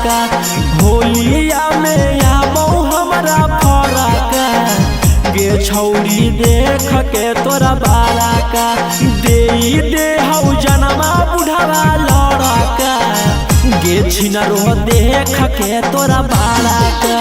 का होलिया में आबो हमरा फरक गे छौरी देख के तोरा बाला का दे हौ जनमा बुढ़वा लड़का गे छिनरो देख के तोरा बाला का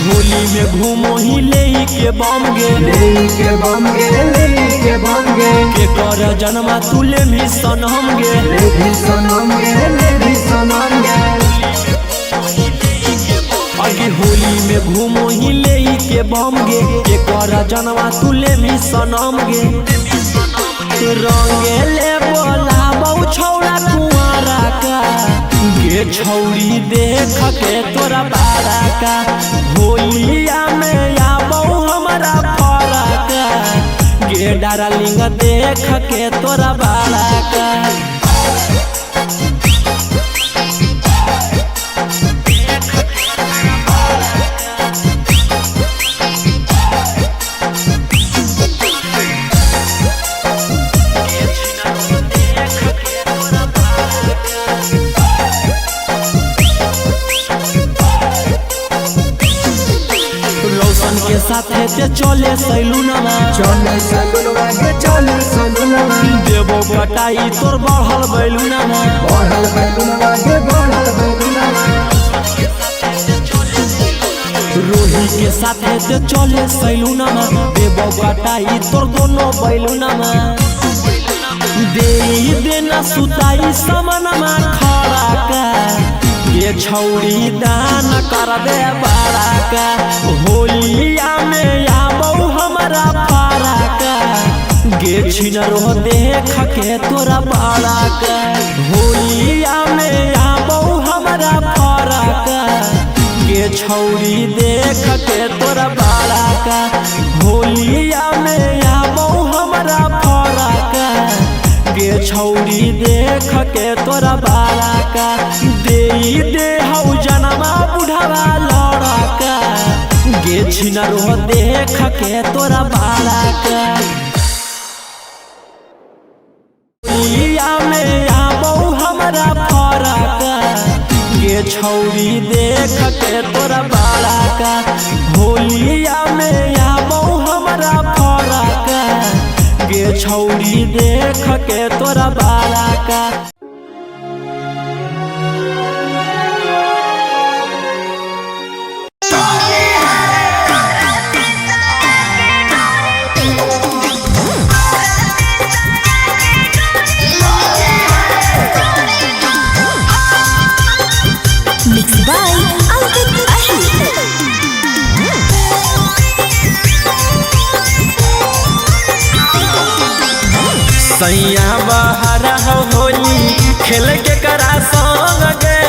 होली में घूमो ही ले के बम गे के कर जन्मा तुले भी सनम गे अगे होली में घूमो ही ले के बम गे के कर जन्मा तुले भी सनम गे रंगे ले बोला बहु छौड़ा कुंवारा का गे छौरी देख के तोरा बारा का होलिया में आबो हमरा फरक गे डार्लिंग देख के तोरा बारा का के साथे ते चले सैलूनमा देवो कटाई तोर बढ़ल बैलूनमा रोही के साथे ते चले सैलूनमा देवो कटाई तोर दोनों बैलूनमा दे ना सुताई समनमा खड़ा का ये छौरी दान कर दे बारा का होलिया में आबो हमरा फरक गे छिनरो देख के तोरा बारा का होलिया में आबो हमरा फरक गे छौरी देख के तोरा बारा का होलिया में आबो हमरा फरक गे छौरी देख के तोरा बाला का दे हौ जनमा बुढ़वा लड़का गे छिनरो देख के तोरा बाला का होलिया में आबो हमरा फरक गे छौरी देख के तोरा बाला का होलिया में आबो हमरा फरक गे छौरी देख के तोरा बाला का सैया बाहर होली खेल के करा संग गे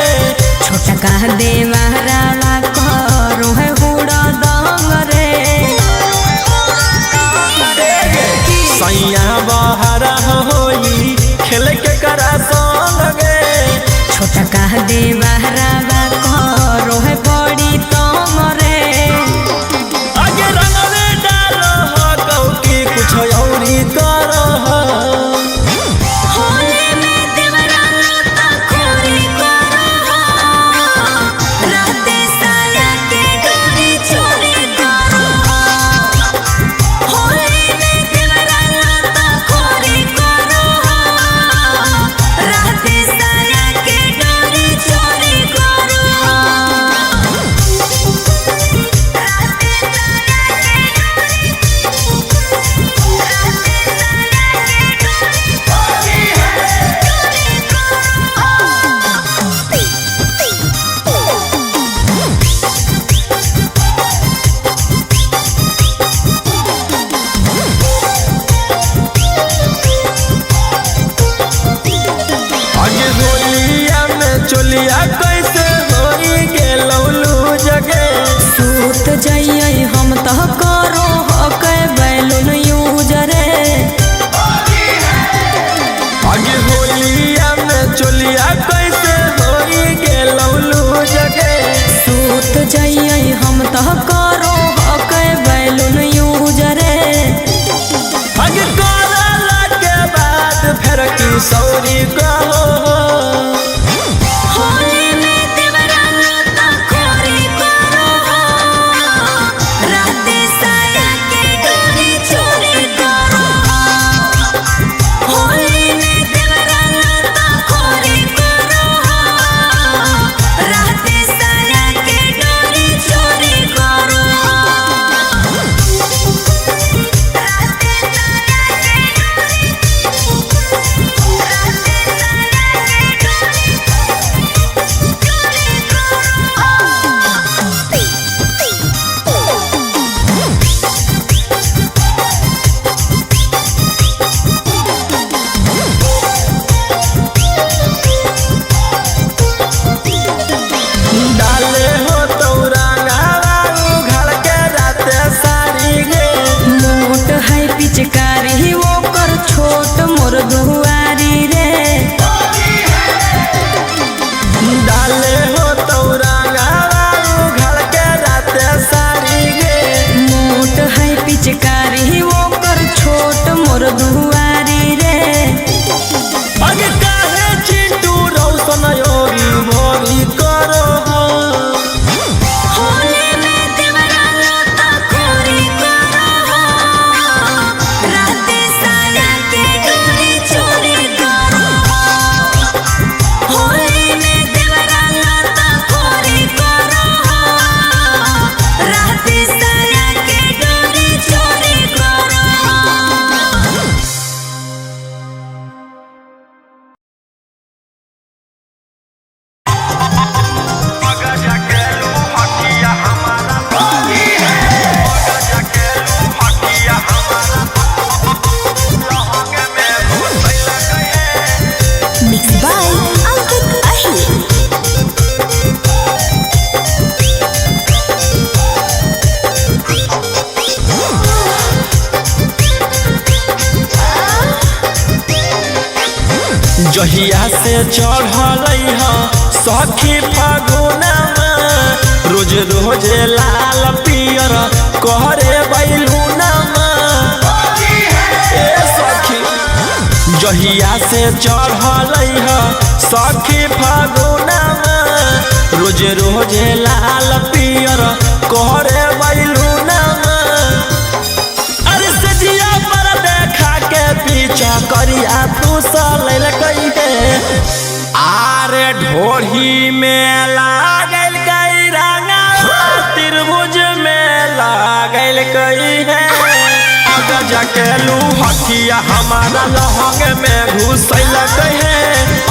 छोटा कह देवारा करो है हुड़ा दंग रे सैया बाहर होली खेल के करा संग गे छोटा कह देवारा करो है बड़ी तंग रे आगे रंग में डालो हो कहू की कुछ औरी करो मोर दुआरी रे। अरे काहे चिंटू रौशन योगी मोरी करो होली में देवरा लता खोरी करो, राते साया के डोरी चोरी करो। होली में देवरा लता खोरी करो, राते साया के डोरी चोरी करो। Mixed by Ankit Ahir. जहिया से चढ़ल सखी फागुनमा रोज रोज लाल पियर कहरे बैलूनमा ए सखी जहिया से चढ़ल सखी फागुनमा रोज रोज लाल पियर कहरे बैलूनमा अरे सजिया पर देखा के पीछा करिया तू सलैल कई है आरे ढोढ़ी में लागल गई रंगा त्रिभुज में लागल गई है अगर जकेलू हथिया हमारा लहंग में घुसल गई है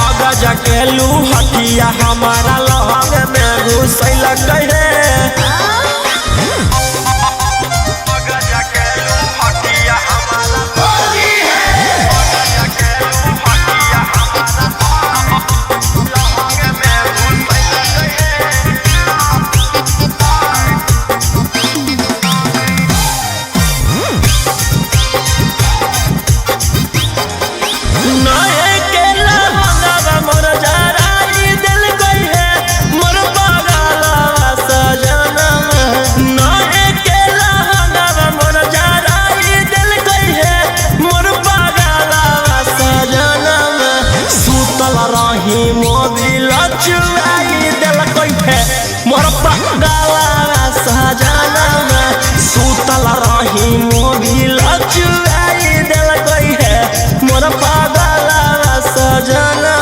अगर जकेलू हथिया हमारा लहंग में घुसल गई है मोर पगला सजनमा सुतल रही मोबिल चुराई दिल गई है मोर पगला सजनमा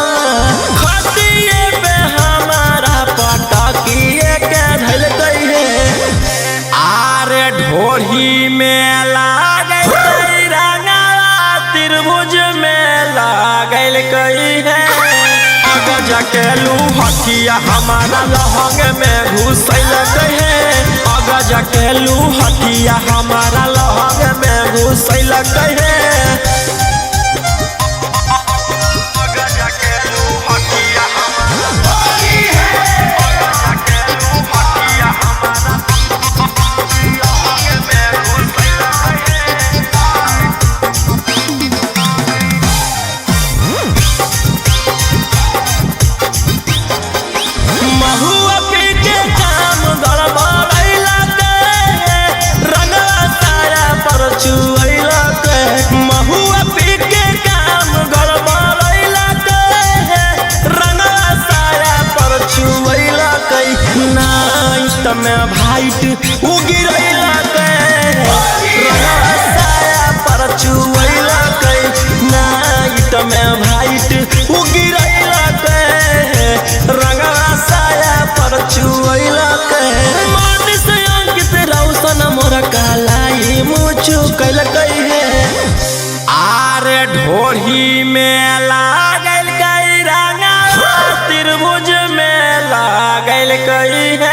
खतिए पे हमारा पटकिए के धल गई है आरे ढोढ़ी में लागल रंगा त्रिभुज में लागल गई है जकेलू हथिया हमारा लहंग में घुसल गई है अगर जकेलू हथिया हमारा लहंग में घुसल गई है में भाइट उगिरैला साया पर चुवैला नाइट में भाइट उगिरैला रंगवा साया पर चुवैला मन से अंकित रौशन मोर कालाई मुचु कैल गई है आरे ढोढ़ी में लागल गई रंगा त्रिभुज में लागल गई है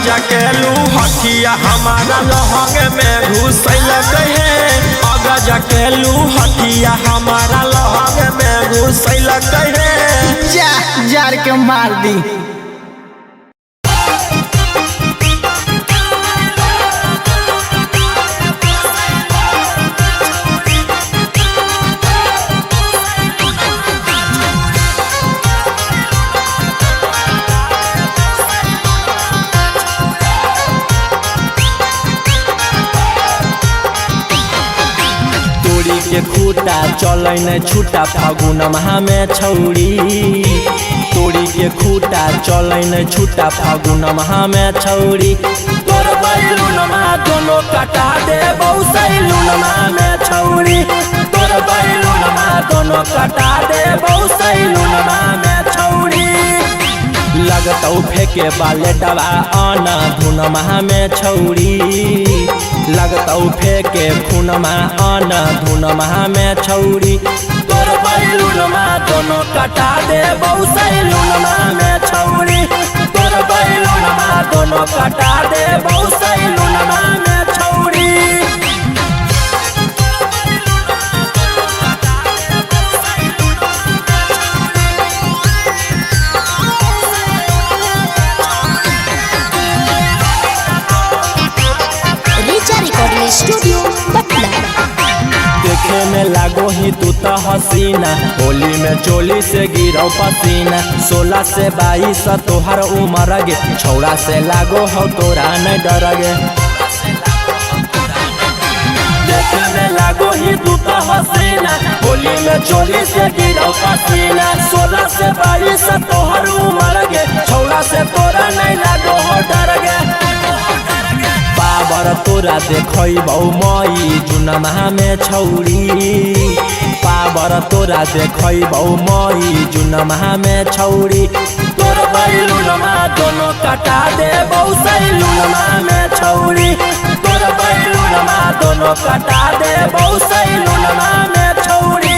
जकेलू हथिया हमारा लहंग में घुसल गई है अगर जकेलू हथिया हमारा लहंग में घुसल गई है जा जार के मार दी तोड़ी के खूटा चलै न छूटा फागुन माह में छौड़ी तोड़ी के खूटा चलै न छूटा फागुन माह में छौड़ी तोर बैलून माह दोनों कटा दे सैलून माह में छौड़ी तोर बैलून माह दोनों कटा दे सैलून माह में छौड़ी लगतौ फेंके बाले डबा आना धुन माह में छौड़ी लगतौ फेंके खून माह आना धुन माह में छौड़ी तोर बैलून माह दोनों कटा दे सैलून माह में छौड़ी तोर बैलून माह दोनों कटा दे सैलून माह में छौड़ी स्टूडियो पटना देखे में लागो ही तू तो हसीना होली में चोली से गिरो पसीना 16 से 22 तोहर उम्र गे छौड़ा से लागो हो तोरा न डर गे देखे में लागो ही तू तो हसीना होली में चोली से गिरो पसीना 16 से 22 तोहर उम्र गे छौड़ा से तोरा नहीं लागो हो डर गे पावर तोरा देखबौ मई जुन माह में छौड़ी पावर तोरा देखबौ मई जुन माह में छौड़ी तोर बैलून माह दोनों कटा दे सैलून माह में छौड़ी तोर बैलून माह दोनों कटा दे सैलून माह में छौड़ी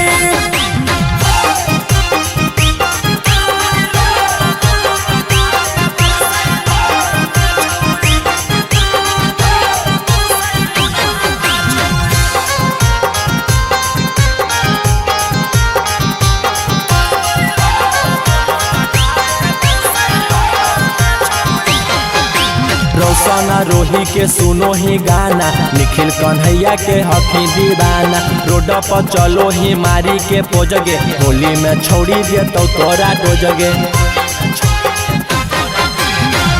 रोशन रोही के सुनो ही गाना निखिल कन्हैया के हकी दीवाना रोड पर चलो ही मारी के पोजगे होली में छोड़ी दे तो तोरा डोजगे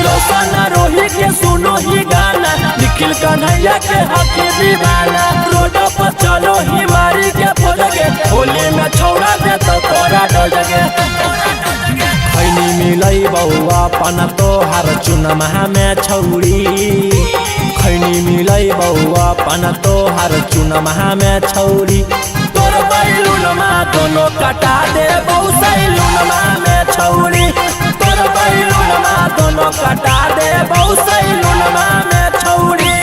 रोशन रोही के सुनो ही गाना निखिल कन्हैया के हकी दीवाना रोड पर चलो ही मारी के पोजगे होली में छोड़ा दे तो तोरा डोजगे खैनी मिलै बौआ अपन तोहार चुन माह में छौड़ी खैनी मिलै बौआ अपन तोहार चुन माह में छौड़ी तोर बैलून माह दोनों कटा दे सैलून माह में छौड़ी तोर बैलून माह दोनों कटा दे सैलून माह में छौड़ी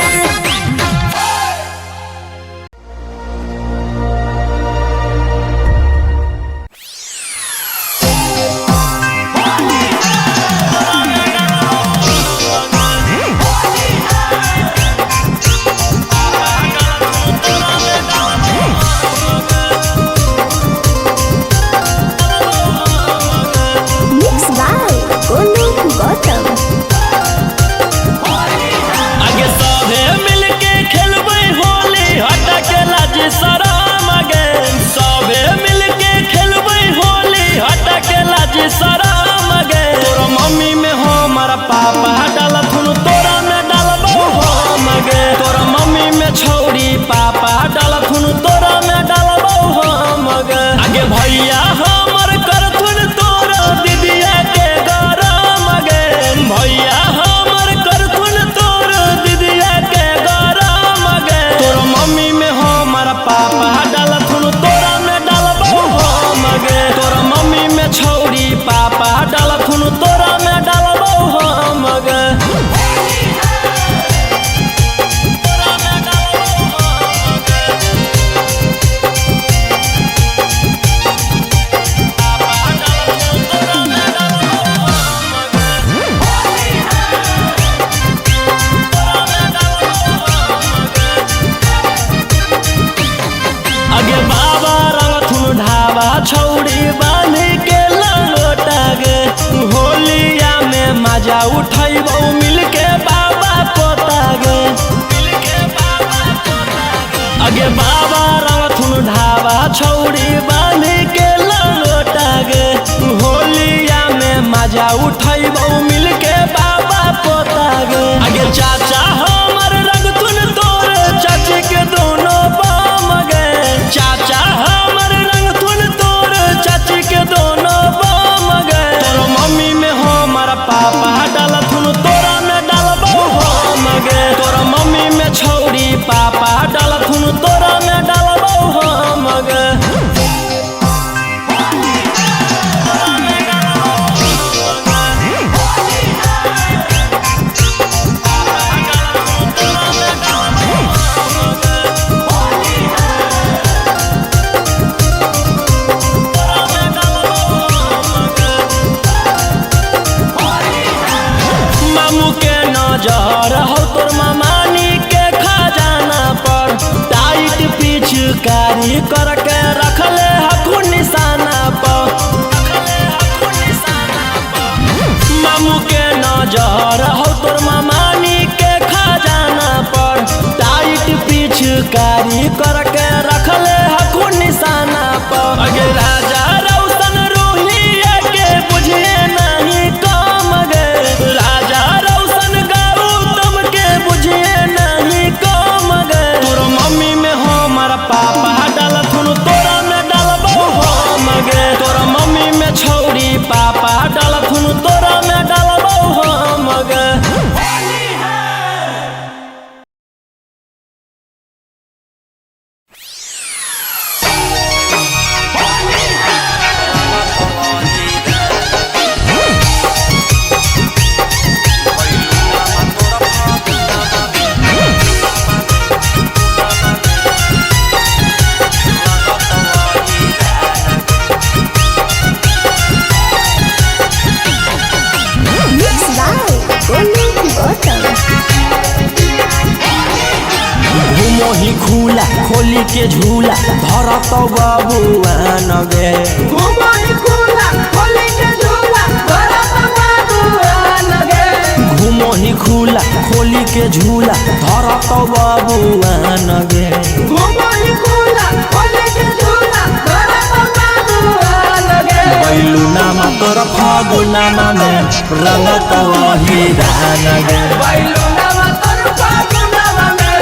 पापा डालथुन तोरा में डालबो हम गे तोरा मम्मी में छौड़ी पापा डालथुन तोरा में डालबो हम गे आगे भैया हमर करथुन तोरा दीदिया के गरम गे भैया हमर करथुन तोरा दीदिया के गरम गे तोरा मम्मी में हमर पापा डालथुन तोरा में डालबो हम गे तोरा मम्मी में छौड़ी पापा डालथुन तोरा में डालबो हम गे छौड़ी बांध के लंगोटा गे होलिया में मजा उठैबौ मिलके बाबा पोता गे अगे बाबा रंगथुन ढाबा छौड़ी बांध के लंगोटा गे होलिया में मजा उठैबौ मिलके बाबा पोता गे अगे चाचा हमर रंगथुन तोर चाची के दोनों बाम गे पिचकारी करके रखले हकू निशाना पर। मामू के नजर हो तोर मामानी के खजाना पर। टाइट पिचकारी करके रखले हकू निशाना पर। अगे राजा रौशन रूहिया के बुझे नहीं काम गे। राजा रौशन गौतम के बुझे नहीं काम गे। तोर मम्मी में हमारा पापा डालथुन तोरा में डालबो हम गे। तोर मम्मी में छौरी पापा डालथुन तोरा में डालबो हम गे। घुमोही खुला खोली के झूला धरत बबुआन गे। घुमोही खुला खोली के झूला धरत बबुआन गे। घुमोही खुला खोली के झूला धरत बबुआन गे। घुमोही खुला खोली के झूला धरत बबुआन गे। बैलुनामा तोर फागुनामा में रंगत वही दान गे। बैलुनामा तोर फागुनामा में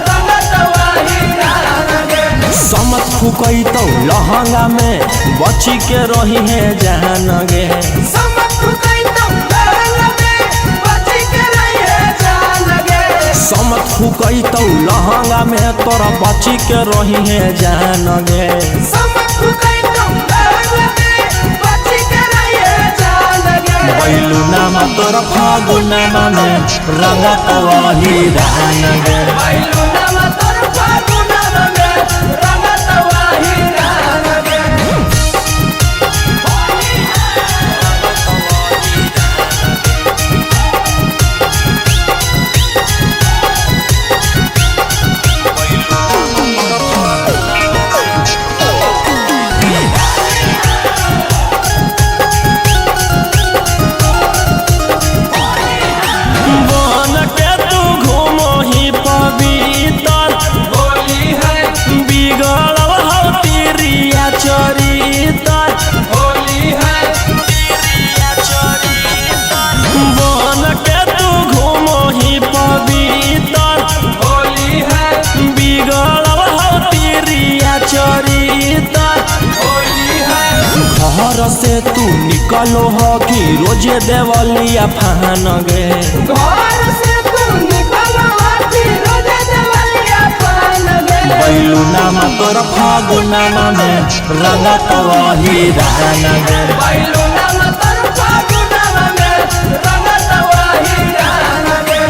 रंगत वही दान गे। समत फुकई तो लहंगा में बची के रही है जान गे। समत फुकई तो लहंगा में बची के रही है जान गे। समत फुकई तो लहंगा में तोरा बची के रही है जान गे। समत फुकई तो लहंगा में बची के रही है जान गे। बैलुनामा तोर फागुनामा में रंगत वही दान गे। बैलुनामा तोर फागुनामा में रंगत वही दान गे। बन के तू घुमोही पवित्र होली है बिगड़ल हो तिरिया चरितर। होली है बन के तू घुमोही पवित्र होली है बिगड़ल हो तिरिया चरितर। होली है घर से तू निकलो हो कि रोजे देवलिया फान गे। घर से तू निकल आती रोजे देवलिया पान गे। बैलुनामा तोर फागुनामा में रंगत वही दान गे। बैलुनामा तोर फागुनामा में रंगत वही दान गे।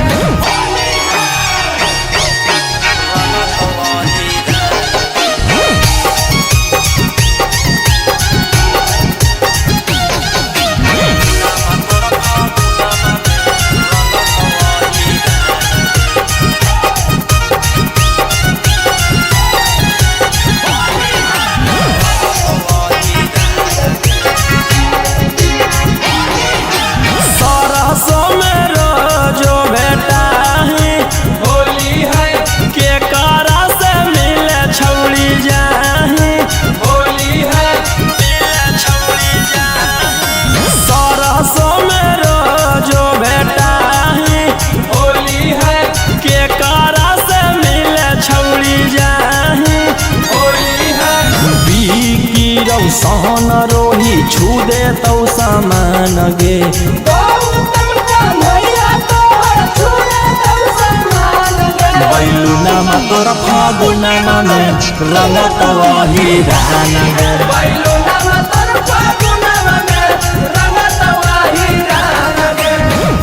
सरसों में रोजो बेटा है होली है के कारा से मिले छौड़ी जाही। होली है सरसों में रोजो बेटा है होली है के कारा से मिले छौड़ी जाही। होली है बीकी रौशन रोही छू दे तो सामान गे। गौतम का मैया तोहर छूले तब सम्मान गे। बैलुनामा तोर फागुनामा में रंगत वही दान गे। बैलुनामा तोर फागुनामा में रंगत वही दान गे।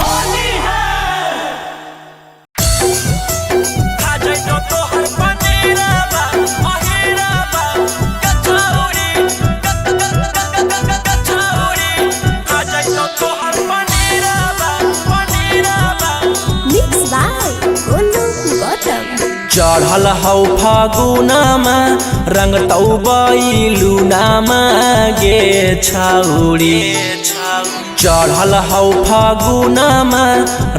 होली है Mixed by Golu Gautam. चढ़ल हौ फागुनमा रंग तौ बैलुनामा गे छौरी चढ़ल हौ फागुनमा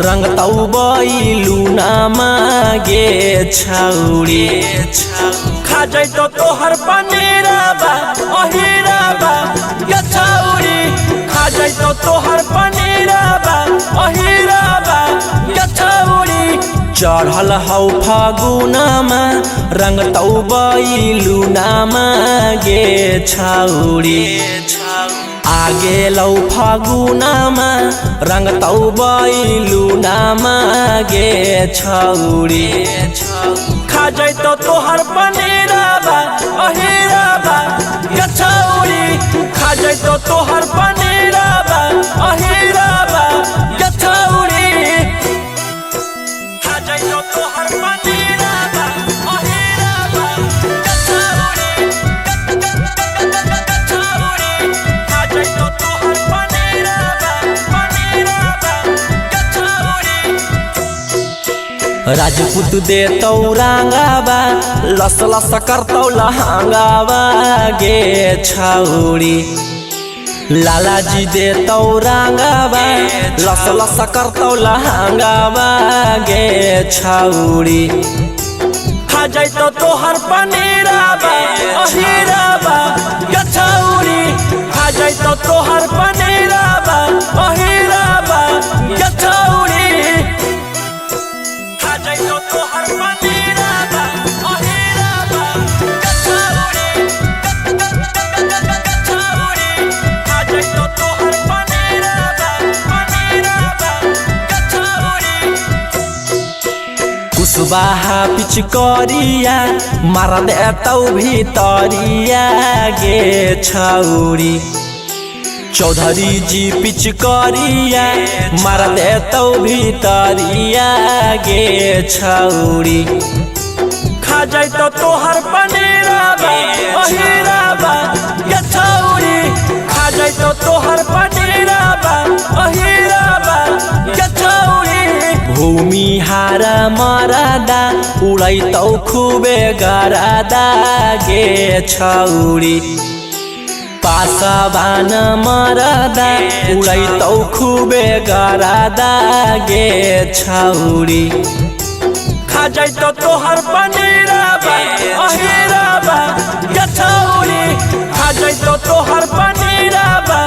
रंग तौ बैलुनामा गे छौरी खा जैतो तोहर पनीरबा अहिरबा गे छौरी खा जैतो तोहर पनीरबा अहिरबा गे छौरी चढ़ल हौ फागुनमा रंग तौ बैलुनामा गे छौरी आगे लौ फागुनमा रंग तौ बैलुनामा गे छौरी खा जैतो तोहर पनीरबा अहिरबा गे छौरी खा जैतो तोहर पनीरबा अहिरबा गे छौरी तोहर पनीरबा अहिरबा गे छौरी खा जैतो तोहर पनीरबा गे छौरी राजपूत देतौ रांगाबा लस लस करतौ लहांगाबा गे छौरी लालाजी देतौ रांगाबा लस लस करतौ लहांगाबा गे छौरी खा जैतो तोहर पनीरबा अहिरबा गे छौरी खा जैतो तोहर पनीरबा अहिरबा गे छौरी खा जैतो तोहर पनीरबा अहिरबा गे छौरी खा जैतो तोहर पनीरबा गे छौरी कुशवाहा पिचकरिया मार देतौ भितरिया गे छौरी चौधरी जी पिचकरिया मार देतौ भितरिया गे छौरी खा जैतो तोहर पनीरबा अहिरबा गे छौरी खा जैतो तोहर पनीरबा अहिरबा गे छौरी भूमिहार मरदा उड़ैतौ खूबे गरदा गे छौरी पासवान मरदा उड़ैतौ खूबे गरदा गे छौरी खा जैतो तोहर पनीरबा अहिरबा गे छौरी खा जैतो तोहर पनीरबा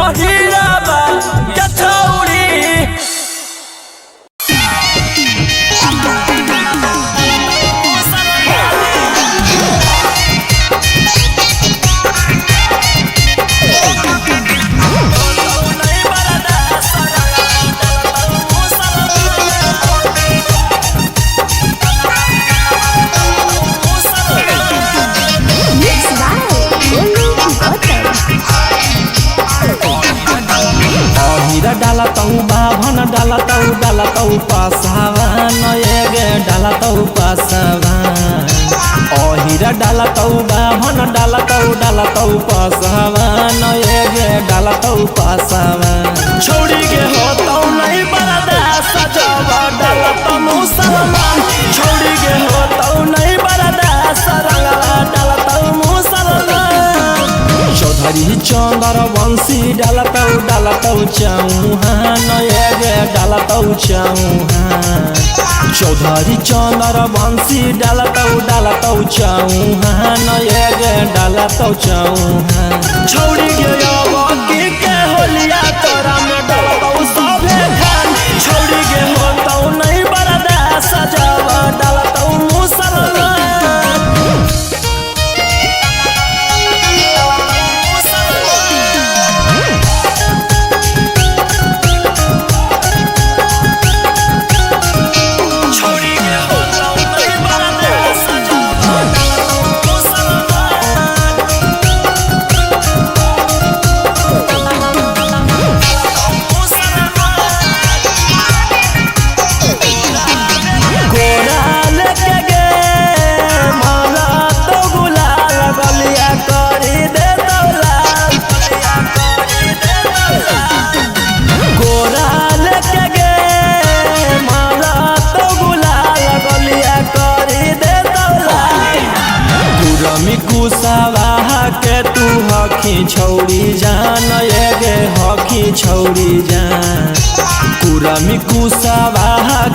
अहिरबा गे छौरी डालतौ बाभन डालतौ पासवान एगे डालतौ पासवान अहिरा डालतौ बाभन डालतौ पासवान एगे डालतौ पासवान छोड़ी के होतौ नहीं बरदा सजवा डालतौ मुसलमान छोड़ी के होतौ नहीं बरदा सरंगवा डालतौ मुसलमान चौधरी चंदर वंशी डालतौ चौहान एगे डालतौ चौहान चौधरी चंदर वंशी डालतौ चौहान एगे डालतौ चौहान छोड़ी गे बकी के होलिया तोरा में डालतौ सभे खान छोड़ी गे होतौ नहीं बरदा सजावा डालतौ मुसलमान कुसावा के तू हखी छौड़ी जान एगे हखी छौड़ी जान कुरमी कुसावा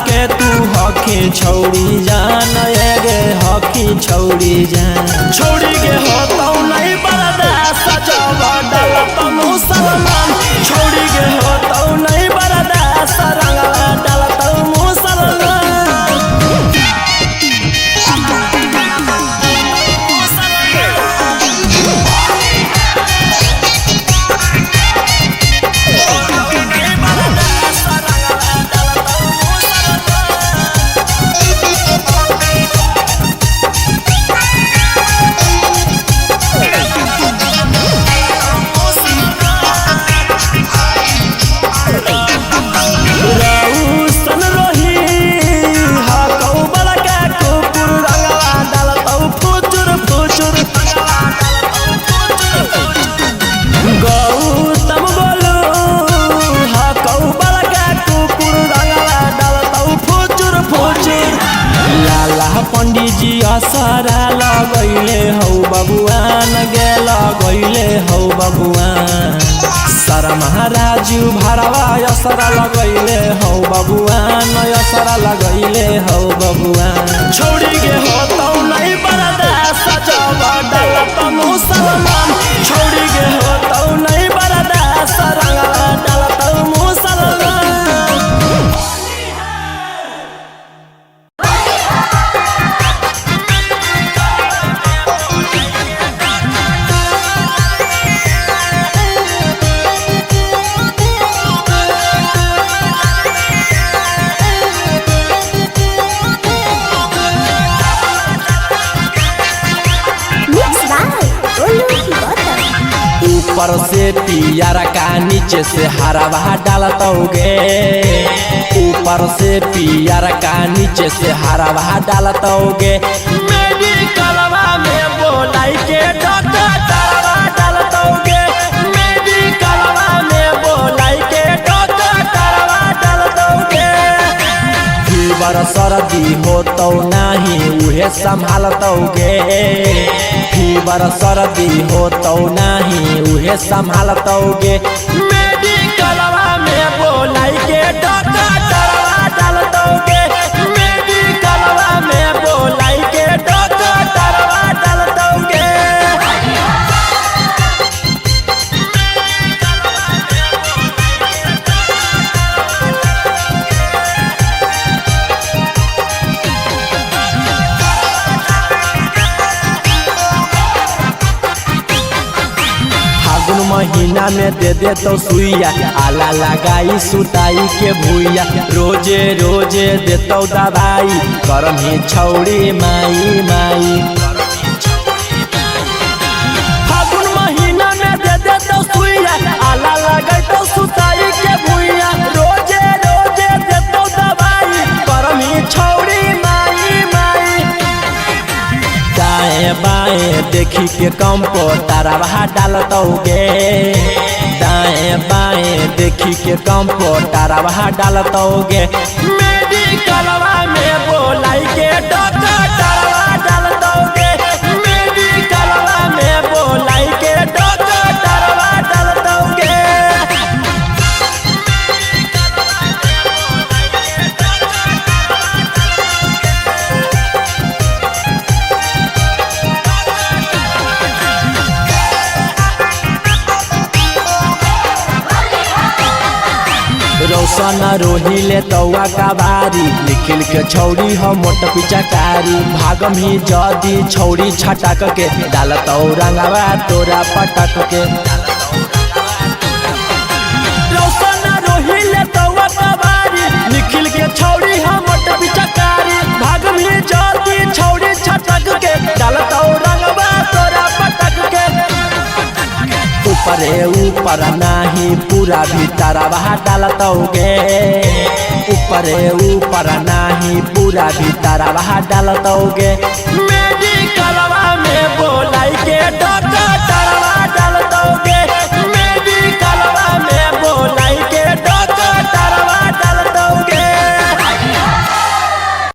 के तू हखी छौड़ी जान एगे हखी छौड़ी जान छौड़ी के होतौ नहीं बरदा सजवा डालत मुसलमान छौड़ी के होतौ नहीं बरदा सरंगवा डालत मुसलमान पंडित जी असरा लगैले हौ बबुआन गे लगैले हौ बबुआन सर महाराजू भरवा असरा लगैले हौ बबुआन असरा लगैले हौ बबुआन छौड़ी के होतौ नहीं बरदा सजवा डालत मुसलमान छौड़ी के होतौ नहीं बरदा सरंगवा डालत मुसलमान ऊपर से पियर का नीचे से हरवा डालतोगे ऊपर से पियर का नीचे से हरवा डालतोगे मेडिकलवा में बोलाई के डॉक्टरवा डालतोगे मेडिकलवा में बोलाई के डॉक्टरवा डालतोगे फीवर सर्दी हो तो नहीं उहे संभालतोगे फीवर सर्दी हो तो नहीं उहे संभालतोगे मेडिकलवा में बोलाई के डॉक्टरवा डालतोगे मेडिकलवा में बोलाई के डॉक्टरवा डालतोगे महीना में दे दे तो सुइया आला लगाई सुताई के भूइया रोजे रोजे देतो दवाई करम ही छौड़ी माई माई फागुन महीना में दे दे तो सुइया आला लगाई तो सुताई के भूइया रोजे रोजे देतो दवाई करम ही छौड़ी माई माई दाएं बाएं देखी के कंप्यूटरवा डालतोगे दाएं बाएं देखी के कंप्यूटरवा डालतोगे मेडिकलवा में बोलाई के डॉक्टरवा डालतोगे मेडिकलवा में बोलाई के डॉक्टरवा डालतोगे रौशन रोहिले तौआ का बारी निखिल के छौड़ी हो मोट पिचकारी भागम ही जदी छौड़ी छटक के डालत रंगवा तोरा पटक के रौशन रोहिले तौआ का बारी निखिल के छौड़ी हो मोट पिचकारी भागम ही जदी छौड़ी छटक के डालत रंगवा तोरा पटक के ऊपरे ऊपर नाही पूरा भीतरवा डालतोगे ऊपरे ऊपर नाही पूरा भीतरवा डालतोगे मेडिकलवा